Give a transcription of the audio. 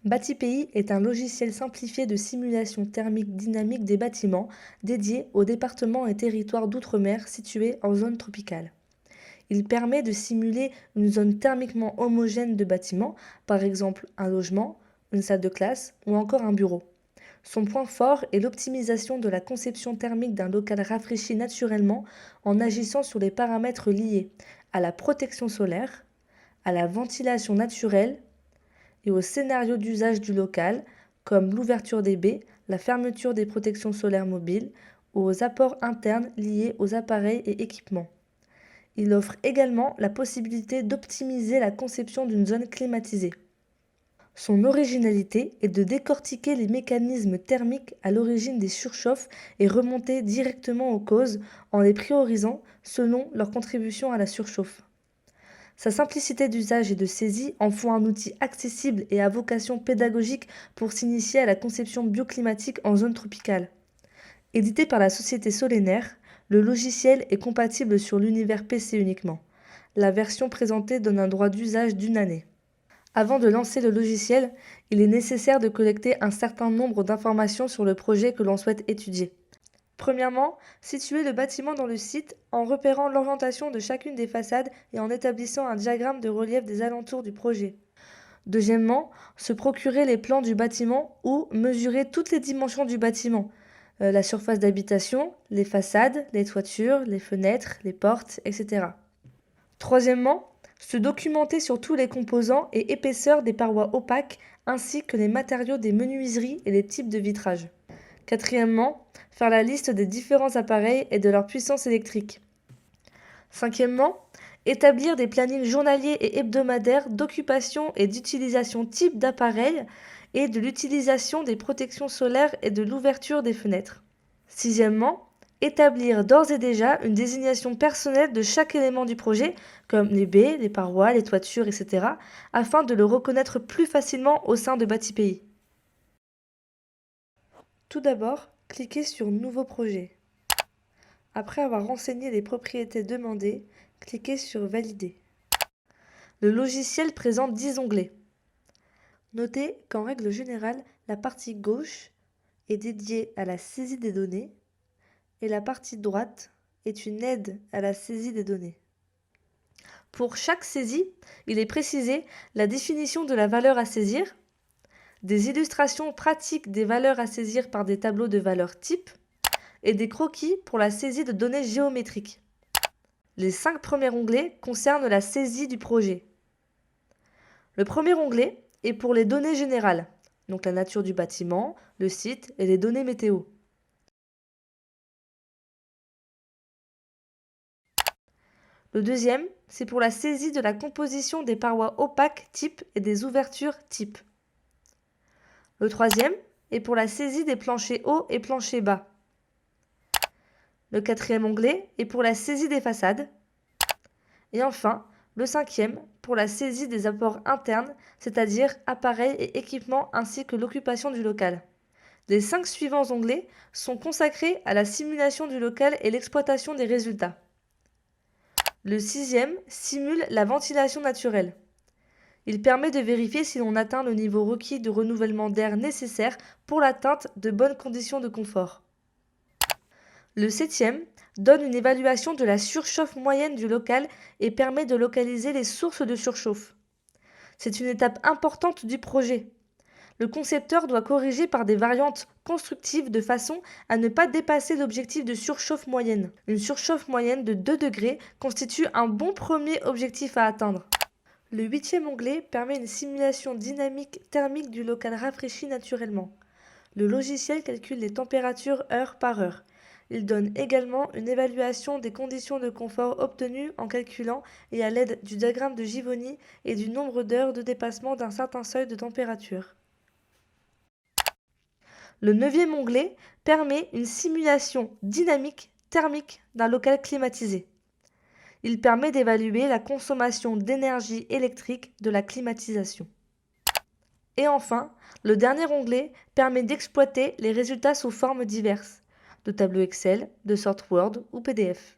BatiPay est un logiciel simplifié de simulation thermique dynamique des bâtiments dédié aux départements et territoires d'outre-mer situés en zone tropicale. Il permet de simuler une zone thermiquement homogène de bâtiments, par exemple un logement, une salle de classe ou encore un bureau. Son point fort est l'optimisation de la conception thermique d'un local rafraîchi naturellement en agissant sur les paramètres liés à la protection solaire, à la ventilation naturelle et aux scénarios d'usage du local, comme l'ouverture des baies, la fermeture des protections solaires mobiles ou aux apports internes liés aux appareils et équipements. Il offre également la possibilité d'optimiser la conception d'une zone climatisée. Son originalité est de décortiquer les mécanismes thermiques à l'origine des surchauffes et remonter directement aux causes en les priorisant selon leur contribution à la surchauffe. Sa simplicité d'usage et de saisie en font un outil accessible et à vocation pédagogique pour s'initier à la conception bioclimatique en zone tropicale. Édité par la société Solenaire, le logiciel est compatible sur l'univers PC uniquement. La version présentée donne un droit d'usage d'1 année. Avant de lancer le logiciel, il est nécessaire de collecter un certain nombre d'informations sur le projet que l'on souhaite étudier. Premièrement, situer le bâtiment dans le site en repérant l'orientation de chacune des façades et en établissant un diagramme de relief des alentours du projet. Deuxièmement, se procurer les plans du bâtiment ou mesurer toutes les dimensions du bâtiment, la surface d'habitation, les façades, les toitures, les fenêtres, les portes, etc. Troisièmement, se documenter sur tous les composants et épaisseurs des parois opaques ainsi que les matériaux des menuiseries et les types de vitrage. Quatrièmement, faire la liste des différents appareils et de leur puissance électrique. Cinquièmement, établir des plannings journaliers et hebdomadaires d'occupation et d'utilisation type d'appareil et de l'utilisation des protections solaires et de l'ouverture des fenêtres. Sixièmement, établir d'ores et déjà une désignation personnelle de chaque élément du projet, comme les baies, les parois, les toitures, etc., afin de le reconnaître plus facilement au sein de BatiPay. Tout d'abord, cliquez sur Nouveau projet. Après avoir renseigné les propriétés demandées, cliquez sur Valider. Le logiciel présente 10 onglets. Notez qu'en règle générale, la partie gauche est dédiée à la saisie des données et la partie droite est une aide à la saisie des données. Pour chaque saisie, il est précisé la définition de la valeur à saisir, des illustrations pratiques des valeurs à saisir par des tableaux de valeurs type et des croquis pour la saisie de données géométriques. Les 5 premiers onglets concernent la saisie du projet. Le premier onglet est pour les données générales, donc la nature du bâtiment, le site et les données météo. Le deuxième, c'est pour la saisie de la composition des parois opaques type et des ouvertures type. Le troisième est pour la saisie des planchers hauts et planchers bas. Le quatrième onglet est pour la saisie des façades. Et enfin, le cinquième pour la saisie des apports internes, c'est-à-dire appareils et équipements ainsi que l'occupation du local. Les 5 suivants onglets sont consacrés à la simulation du local et l'exploitation des résultats. Le sixième simule la ventilation naturelle. Il permet de vérifier si l'on atteint le niveau requis de renouvellement d'air nécessaire pour l'atteinte de bonnes conditions de confort. Le septième donne une évaluation de la surchauffe moyenne du local et permet de localiser les sources de surchauffe. C'est une étape importante du projet. Le concepteur doit corriger par des variantes constructives de façon à ne pas dépasser l'objectif de surchauffe moyenne. Une surchauffe moyenne de 2 degrés constitue un bon premier objectif à atteindre. Le 8e onglet permet une simulation dynamique thermique du local rafraîchi naturellement. Le logiciel calcule les températures heure par heure. Il donne également une évaluation des conditions de confort obtenues en calculant et à l'aide du diagramme de Givoni et du nombre d'heures de dépassement d'un certain seuil de température. Le 9e onglet permet une simulation dynamique thermique d'un local climatisé. Il permet d'évaluer la consommation d'énergie électrique de la climatisation. Et enfin, le dernier onglet permet d'exploiter les résultats sous formes diverses, de tableaux Excel, de sortes Word ou PDF.